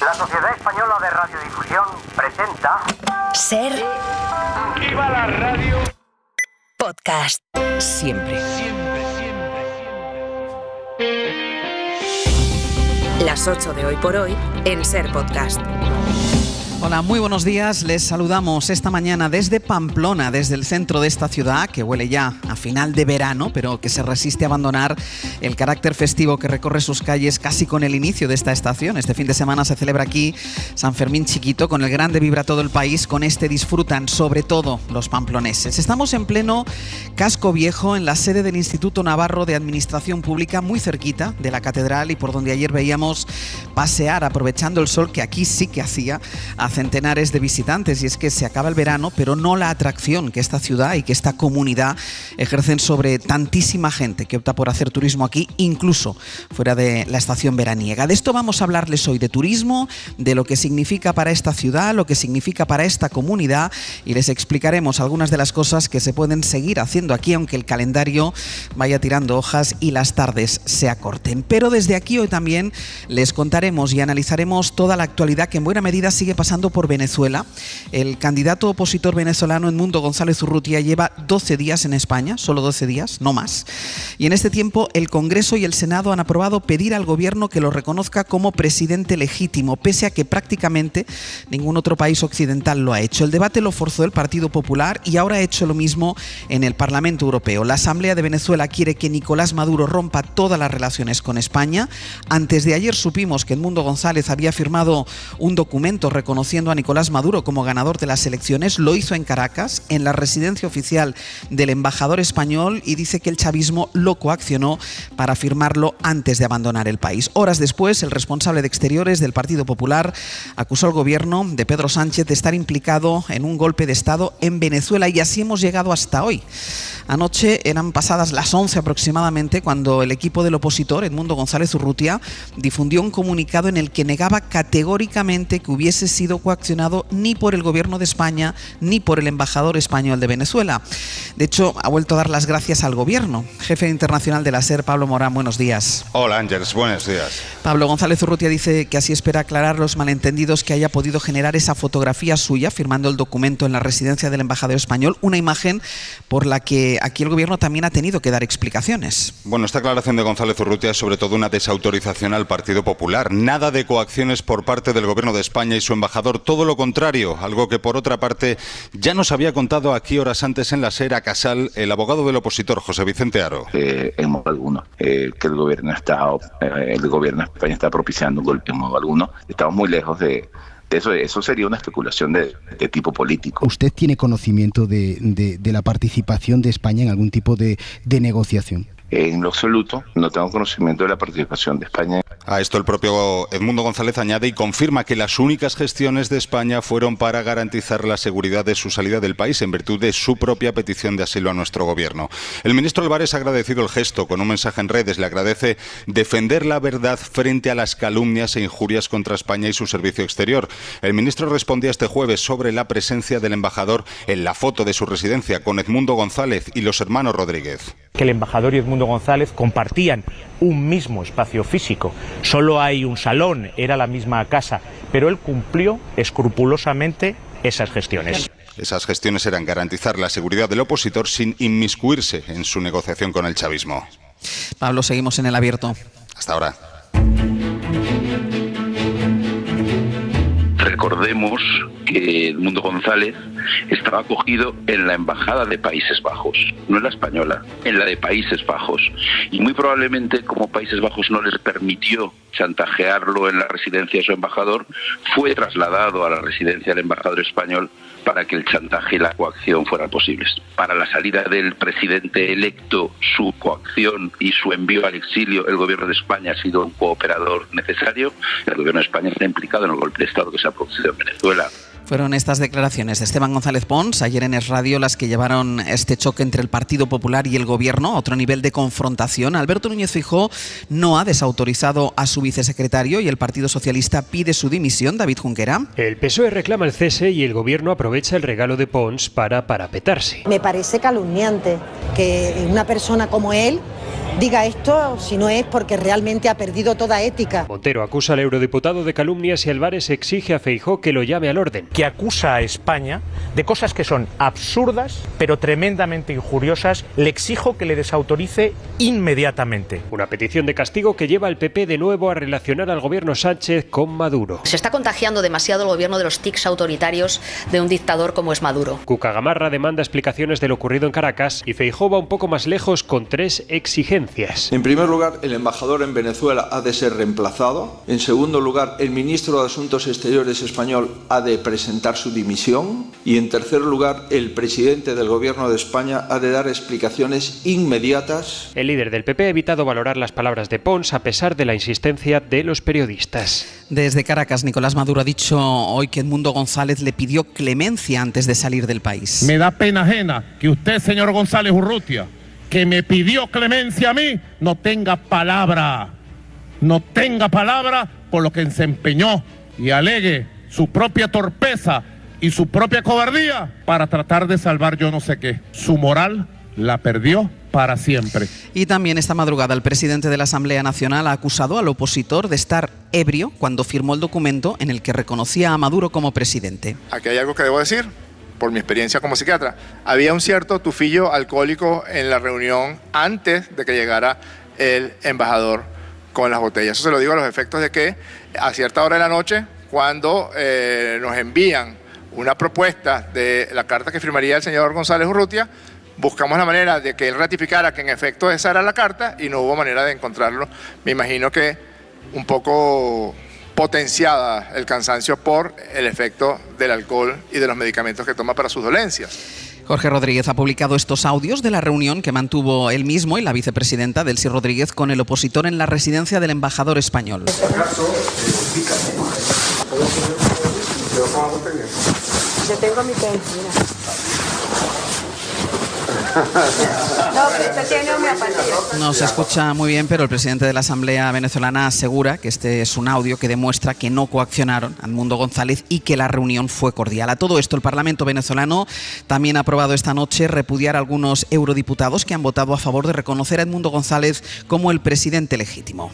La Sociedad Española de Radiodifusión presenta... Ser... ¡Viva la radio! Podcast. Siempre. Las 8 de hoy por hoy en Ser Podcast. Hola, muy buenos días. Les saludamos esta mañana desde Pamplona, desde el centro de esta ciudad, que huele ya a final de verano, pero que se resiste a abandonar el carácter festivo que recorre sus calles casi con el inicio de esta estación. Este fin de semana se celebra aquí San Fermín Chiquito, con el grande vibra todo el país. Con este disfrutan sobre todo los pamploneses. Estamos en pleno casco viejo, en la sede del Instituto Navarro de Administración Pública, muy cerquita de la catedral y por donde ayer veíamos pasear, aprovechando el sol que aquí sí que hacía, a centenares de visitantes. Y es que se acaba el verano, pero no la atracción que esta ciudad y que esta comunidad ejercen sobre tantísima gente que opta por hacer turismo aquí, incluso fuera de la estación veraniega. De esto vamos a hablarles hoy, de turismo, de lo que significa para esta ciudad, lo que significa para esta comunidad, y les explicaremos algunas de las cosas que se pueden seguir haciendo aquí, aunque el calendario vaya tirando hojas y las tardes se acorten. Pero desde aquí hoy también les contaremos y analizaremos toda la actualidad que en buena medida sigue pasando por Venezuela. El candidato opositor venezolano Edmundo González Urrutia lleva 12 días en España, solo 12 días, no más. Y en este tiempo el Congreso y el Senado han aprobado pedir al gobierno que lo reconozca como presidente legítimo, pese a que prácticamente ningún otro país occidental lo ha hecho. El debate lo forzó el Partido Popular y ahora ha hecho lo mismo en el Parlamento Europeo. La Asamblea de Venezuela quiere que Nicolás Maduro rompa todas las relaciones con España. Antes de ayer supimos que Edmundo González había firmado un documento reconociendo a Nicolás Maduro como ganador de las elecciones. Lo hizo en Caracas, en la residencia oficial del embajador español, y dice que el chavismo lo coaccionó para firmarlo antes de abandonar el país. Horas después, el responsable de Exteriores del Partido Popular acusó al gobierno de Pedro Sánchez de estar implicado en un golpe de Estado en Venezuela, y así hemos llegado hasta hoy. Anoche eran pasadas las 11 aproximadamente cuando el equipo del opositor, Edmundo González Urrutia, difundió un comunicado en el que negaba categóricamente que hubiese sido coaccionado ni por el gobierno de España ni por el embajador español de Venezuela. De hecho, ha vuelto a dar las gracias al gobierno. Jefe internacional de la SER, Pablo Morán, buenos días. Hola Ángeles, buenos días. Pablo, González Urrutia dice que así espera aclarar los malentendidos que haya podido generar esa fotografía suya firmando el documento en la residencia del embajador español, una imagen por la que aquí el gobierno también ha tenido que dar explicaciones. Bueno, esta aclaración de González Urrutia es sobre todo una desautorización al Partido Popular. Nada de coacciones por parte del gobierno de España y su embajador, todo lo contrario, algo que por otra parte ya nos había contado aquí horas antes en la SER a Casal el abogado del opositor, José Vicente Aro. En modo alguno, que el gobierno de España está propiciando un golpe en modo alguno. Estamos muy lejos de eso. Eso sería una especulación de tipo político. ¿Usted tiene conocimiento de la participación de España en algún tipo de negociación? En lo absoluto, no tengo conocimiento de la participación de España. A esto el propio Edmundo González añade y confirma que las únicas gestiones de España fueron para garantizar la seguridad de su salida del país en virtud de su propia petición de asilo a nuestro gobierno. El ministro Álvarez ha agradecido el gesto. Con un mensaje en redes le agradece defender la verdad frente a las calumnias e injurias contra España y su servicio exterior. El ministro respondía este jueves sobre la presencia del embajador en la foto de su residencia con Edmundo González y los hermanos Rodríguez. Que el embajador y Edmundo González compartían un mismo espacio físico. Solo hay un salón, era la misma casa, pero él cumplió escrupulosamente esas gestiones. Esas gestiones eran garantizar la seguridad del opositor sin inmiscuirse en su negociación con el chavismo. Pablo, seguimos en el abierto. Hasta ahora. Recordemos que Edmundo González estaba acogido en la Embajada de Países Bajos, no en la española, en la de Países Bajos. Y muy probablemente, como Países Bajos no les permitió chantajearlo en la residencia de su embajador, fue trasladado a la residencia del embajador español para que el chantaje y la coacción fueran posibles. Para la salida del presidente electo, su coacción y su envío al exilio, el gobierno de España ha sido un cooperador necesario. El gobierno de España está implicado en el golpe de Estado que se ha producido en Venezuela. Fueron estas declaraciones de Esteban González Pons ayer en Es Radio las que llevaron este choque entre el Partido Popular y el Gobierno a otro nivel de confrontación. Alberto Núñez Feijóo no ha desautorizado a su vicesecretario y el Partido Socialista pide su dimisión. David Junquera. El PSOE reclama el cese y el Gobierno aprovecha el regalo de Pons para parapetarse. Me parece calumniante que una persona como él diga esto si no es porque realmente ha perdido toda ética. Montero acusa al eurodiputado de calumnias y Álvarez exige a Feijóo que lo llame al orden. Que acusa a España de cosas que son absurdas, pero tremendamente injuriosas. Le exijo que le desautorice inmediatamente. Una petición de castigo que lleva al PP de nuevo a relacionar al gobierno Sánchez con Maduro. Se está contagiando demasiado el gobierno de los tics autoritarios de un dictador como es Maduro. Cuca Gamarra demanda explicaciones de lo ocurrido en Caracas y Feijóo va un poco más lejos con 3 exigencias. En primer lugar, el embajador en Venezuela ha de ser reemplazado. En segundo lugar, el ministro de Asuntos Exteriores español ha de presentar su dimisión. Y en tercer lugar, el presidente del gobierno de España ha de dar explicaciones inmediatas. El líder del PP ha evitado valorar las palabras de Pons a pesar de la insistencia de los periodistas. Desde Caracas, Nicolás Maduro ha dicho hoy que Edmundo González le pidió clemencia antes de salir del país. Me da pena ajena que usted, señor González Urrutia, que me pidió clemencia a mí, no tenga palabra por lo que se empeñó y alegue su propia torpeza y su propia cobardía para tratar de salvar yo no sé qué. Su moral la perdió para siempre. Y también esta madrugada el presidente de la Asamblea Nacional ha acusado al opositor de estar ebrio cuando firmó el documento en el que reconocía a Maduro como presidente. Aquí hay algo que debo decir, por mi experiencia como psiquiatra. Había un cierto tufillo alcohólico en la reunión antes de que llegara el embajador con las botellas. Eso se lo digo a los efectos de que a cierta hora de la noche, cuando nos envían una propuesta de la carta que firmaría el señor González Urrutia, buscamos la manera de que él ratificara que en efecto esa era la carta y no hubo manera de encontrarlo. Me imagino que un poco potenciada el cansancio por el efecto del alcohol y de los medicamentos que toma para sus dolencias. Jorge Rodríguez ha publicado estos audios de la reunión que mantuvo él mismo y la vicepresidenta Delcy Rodríguez con el opositor en la residencia del embajador español. Yo tengo mi pen, mira. No, pero esto tiene homeopatía. No se escucha muy bien, pero el presidente de la Asamblea venezolana asegura que este es un audio que demuestra que no coaccionaron a Edmundo González y que la reunión fue cordial. A todo esto, el Parlamento venezolano también ha aprobado esta noche repudiar a algunos eurodiputados que han votado a favor de reconocer a Edmundo González como el presidente legítimo.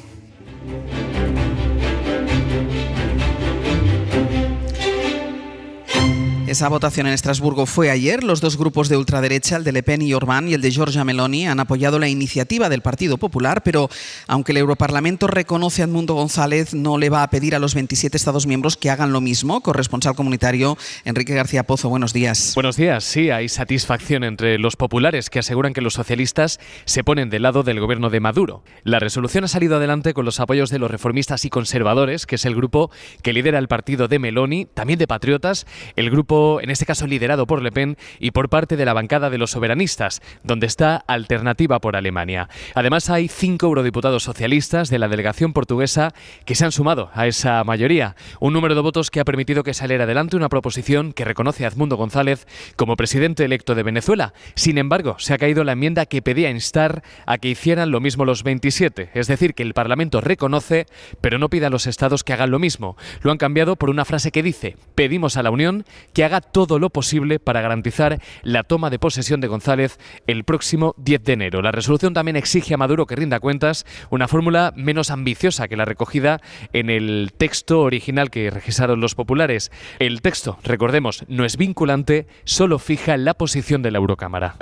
Esa votación en Estrasburgo fue ayer. Los dos grupos de ultraderecha, el de Le Pen y Orbán y el de Giorgia Meloni, han apoyado la iniciativa del Partido Popular, pero aunque el Europarlamento reconoce a Edmundo González, no le va a pedir a los 27 Estados miembros que hagan lo mismo. Corresponsal comunitario Enrique García Pozo, buenos días. Buenos días. Sí, hay satisfacción entre los populares que aseguran que los socialistas se ponen del lado del gobierno de Maduro. La resolución ha salido adelante con los apoyos de los reformistas y conservadores, que es el grupo que lidera el partido de Meloni, también de patriotas, el grupo en este caso liderado por Le Pen y por parte de la bancada de los soberanistas, donde está Alternativa por Alemania. Además hay 5 eurodiputados socialistas de la delegación portuguesa que se han sumado a esa mayoría, un número de votos que ha permitido que saliera adelante una proposición que reconoce a Edmundo González como presidente electo de Venezuela. Sin embargo, se ha caído la enmienda que pedía instar a que hicieran lo mismo los 27, es decir, que el Parlamento reconoce, pero no pide a los estados que hagan lo mismo. Lo han cambiado por una frase que dice: pedimos a la Unión que haga todo lo posible para garantizar la toma de posesión de González el próximo 10 de enero. La resolución también exige a Maduro que rinda cuentas, una fórmula menos ambiciosa que la recogida en el texto original que registraron los populares. El texto, recordemos, no es vinculante, solo fija la posición de la Eurocámara.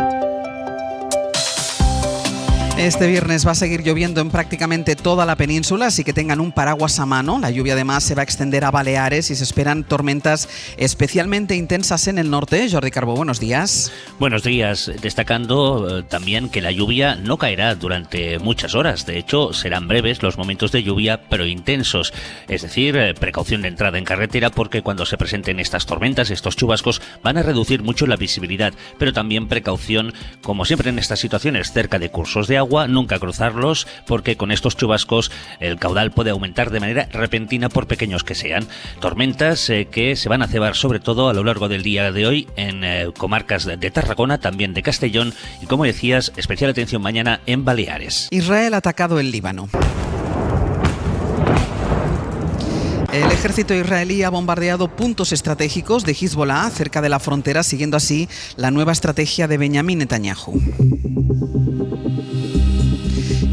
Este viernes va a seguir lloviendo en prácticamente toda la península, así que tengan un paraguas a mano. La lluvia además se va a extender a Baleares y se esperan tormentas especialmente intensas en el norte. Jordi Carbó, buenos días. Buenos días, destacando también que la lluvia no caerá durante muchas horas. De hecho, serán breves los momentos de lluvia, pero intensos. Es decir, precaución de entrada en carretera, porque cuando se presenten estas tormentas, estos chubascos, van a reducir mucho la visibilidad. Pero también precaución, como siempre en estas situaciones, cerca de cursos de agua, nunca cruzarlos, porque con estos chubascos el caudal puede aumentar de manera repentina, por pequeños que sean. Tormentas que se van a cebar sobre todo a lo largo del día de hoy en comarcas de Tarragona, también de Castellón y, como decías, especial atención mañana en Baleares. Israel ha atacado el Líbano. El ejército israelí ha bombardeado puntos estratégicos de Hezbollah cerca de la frontera, siguiendo así la nueva estrategia de Benjamin Netanyahu.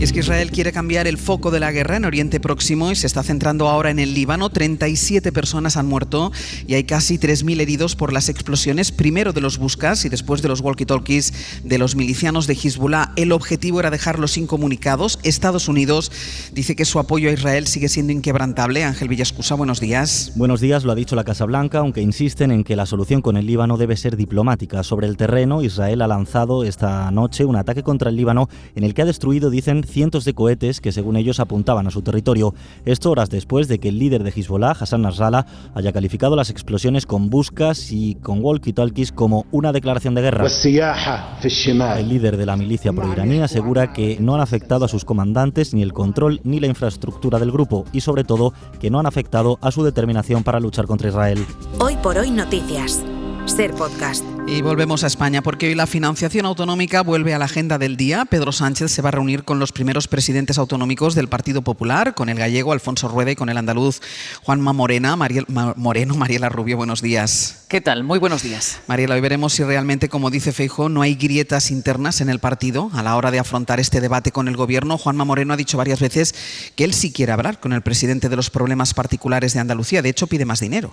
Y es que Israel quiere cambiar el foco de la guerra en Oriente Próximo y se está centrando ahora en el Líbano. 37 personas han muerto y hay casi 3.000 heridos por las explosiones, primero de los buscas y después de los walkie-talkies de los milicianos de Hezbollah. El objetivo era dejarlos incomunicados. Estados Unidos dice que su apoyo a Israel sigue siendo inquebrantable. Ángel Villascusa, buenos días. Buenos días, lo ha dicho la Casa Blanca, aunque insisten en que la solución con el Líbano debe ser diplomática. Sobre el terreno, Israel ha lanzado esta noche un ataque contra el Líbano en el que ha destruido, dicen, cientos de cohetes que según ellos apuntaban a su territorio. Esto horas después de que el líder de Hezbollah, Hassan Nasrallah, haya calificado las explosiones con buscas y con walkie-talkies como una declaración de guerra. El líder de la milicia proiraní asegura que no han afectado a sus comandantes ni el control ni la infraestructura del grupo y sobre todo que no han afectado a su determinación para luchar contra Israel. Hoy por hoy noticias. Ser Podcast. Y volvemos a España porque hoy la financiación autonómica vuelve a la agenda del día. Pedro Sánchez se va a reunir con los primeros presidentes autonómicos del Partido Popular, con el gallego Alfonso Rueda y con el andaluz Juanma Moreno. Mariela Rubio, buenos días. ¿Qué tal? Muy buenos días. Mariela, hoy veremos si realmente, como dice Feijóo, no hay grietas internas en el partido a la hora de afrontar este debate con el gobierno. Juanma Moreno ha dicho varias veces que él sí quiere hablar con el presidente de los problemas particulares de Andalucía. De hecho, pide más dinero.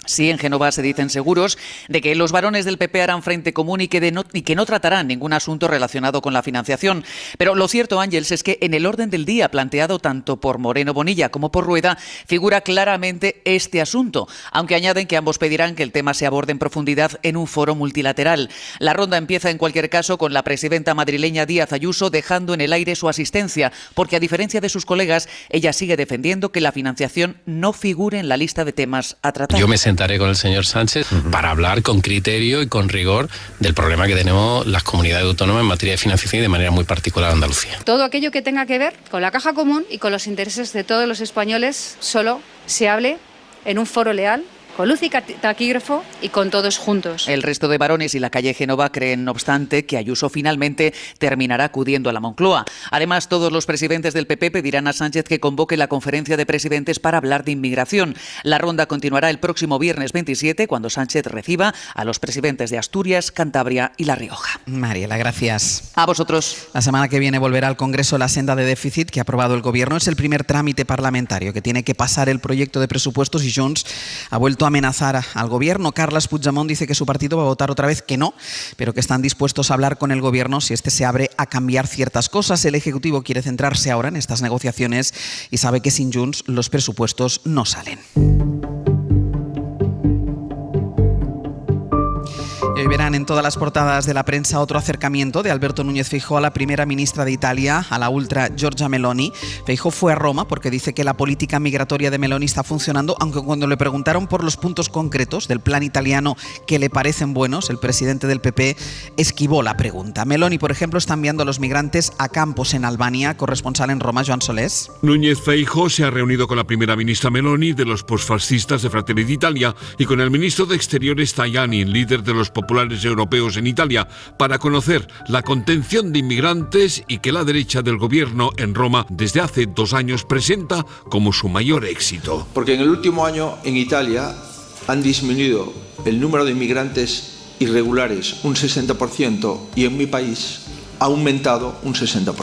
Sí, en Génova se dicen seguros de que los varones del PP harán frente común y que no tratarán ningún asunto relacionado con la financiación. Pero lo cierto, Ángels, es que en el orden del día planteado tanto por Moreno Bonilla como por Rueda figura claramente este asunto, aunque añaden que ambos pedirán que el tema se aborde en profundidad en un foro multilateral. La ronda empieza en cualquier caso con la presidenta madrileña Díaz Ayuso dejando en el aire su asistencia, porque a diferencia de sus colegas, ella sigue defendiendo que la financiación no figure en la lista de temas a tratar. Yo me sentaré con el señor Sánchez para hablar con criterio y con rigor del problema que tenemos las comunidades autónomas en materia de financiación y de manera muy particular Andalucía. Todo aquello que tenga que ver con la caja común y con los intereses de todos los españoles solo se hable en un foro leal, con luz y taquígrafo y con todos juntos. El resto de varones y la calle Génova creen, no obstante, que Ayuso finalmente terminará acudiendo a la Moncloa. Además, todos los presidentes del PP pedirán a Sánchez que convoque la conferencia de presidentes para hablar de inmigración. La ronda continuará el próximo viernes 27, cuando Sánchez reciba a los presidentes de Asturias, Cantabria y La Rioja. Mariela, gracias. A vosotros. La semana que viene volverá al Congreso la senda de déficit que ha aprobado el Gobierno. Es el primer trámite parlamentario que tiene que pasar el proyecto de presupuestos y Junts ha vuelto a amenazar al gobierno. Carles Puigdemont dice que su partido va a votar otra vez que no, pero que están dispuestos a hablar con el gobierno si este se abre a cambiar ciertas cosas. El Ejecutivo quiere centrarse ahora en estas negociaciones y sabe que sin Junts los presupuestos no salen. Y hoy verán en todas las portadas de la prensa otro acercamiento de Alberto Núñez Feijóo a la primera ministra de Italia, a la ultra Giorgia Meloni. Feijóo fue a Roma porque dice que la política migratoria de Meloni está funcionando, aunque cuando le preguntaron por los puntos concretos del plan italiano que le parecen buenos, el presidente del PP esquivó la pregunta. Meloni, por ejemplo, está enviando a los migrantes a campos en Albania. Corresponsal en Roma, Joan Solés. Núñez Feijóo se ha reunido con la primera ministra Meloni de los posfascistas de Fratelli d'Italia y con el ministro de Exteriores Tajani, líder de los populares europeos en Italia, para conocer la contención de inmigrantes y que la derecha del gobierno en Roma desde hace 2 años presenta como su mayor éxito. Porque en el último año en Italia han disminuido el número de inmigrantes irregulares un 60% y en mi país ha aumentado un 60%.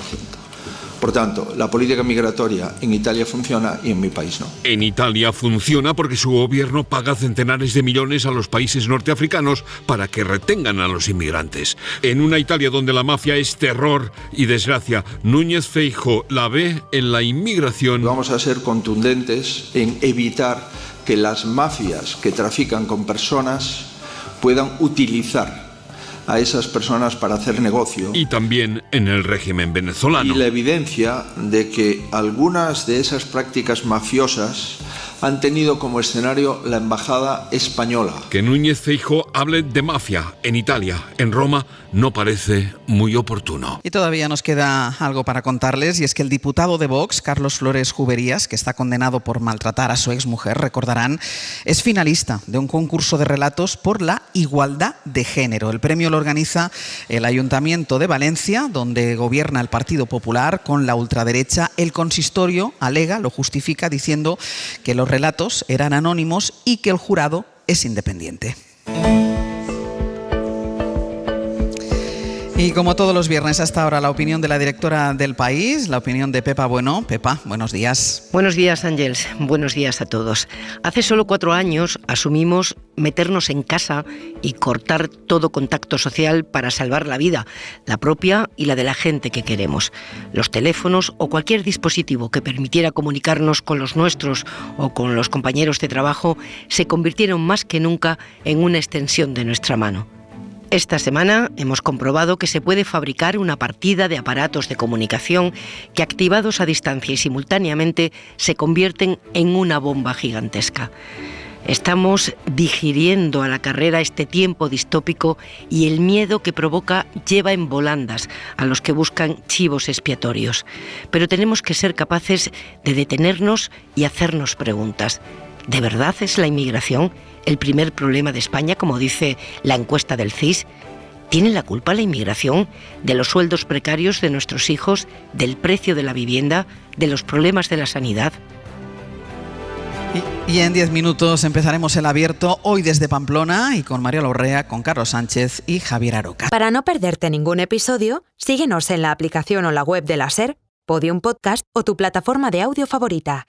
Por tanto, la política migratoria en Italia funciona y en mi país no. En Italia funciona porque su gobierno paga centenares de millones a los países norteafricanos para que retengan a los inmigrantes. En una Italia donde la mafia es terror y desgracia, Núñez Feijóo la ve en la inmigración. Vamos a ser contundentes en evitar que las mafias que trafican con personas puedan utilizar a esas personas para hacer negocio. Y también en el régimen venezolano. Y la evidencia de que algunas de esas prácticas mafiosas han tenido como escenario la embajada española. Que Núñez Feijóo hable de mafia en Italia, en Roma, no parece muy oportuno. Y todavía nos queda algo para contarles, y es que el diputado de Vox, Carlos Flores Juberías, que está condenado por maltratar a su exmujer, recordarán, es finalista de un concurso de relatos por la igualdad de género. El premio lo organiza el Ayuntamiento de Valencia, donde gobierna el Partido Popular con la ultraderecha. El consistorio alega, lo justifica, diciendo que los relatos eran anónimos y que el jurado es independiente. Y como todos los viernes hasta ahora, la opinión de la directora del País, la opinión de Pepa Bueno. Pepa, buenos días. Buenos días, Ángels. Buenos días a todos. Hace solo 4 años asumimos meternos en casa y cortar todo contacto social para salvar la vida, la propia y la de la gente que queremos. Los teléfonos o cualquier dispositivo que permitiera comunicarnos con los nuestros o con los compañeros de trabajo se convirtieron más que nunca en una extensión de nuestra mano. Esta semana hemos comprobado que se puede fabricar una partida de aparatos de comunicación que, activados a distancia y simultáneamente, se convierten en una bomba gigantesca. Estamos digiriendo a la carrera este tiempo distópico y el miedo que provoca lleva en volandas a los que buscan chivos expiatorios. Pero tenemos que ser capaces de detenernos y hacernos preguntas. ¿De verdad es la inmigración el primer problema de España, como dice la encuesta del CIS? ¿Tiene la culpa la inmigración de los sueldos precarios de nuestros hijos, del precio de la vivienda, de los problemas de la sanidad? Y en 10 minutos empezaremos el abierto hoy desde Pamplona y con María Lorrea, con Carlos Sánchez y Javier Aroca. Para no perderte ningún episodio, síguenos en la aplicación o la web de la SER, Podium Podcast o tu plataforma de audio favorita.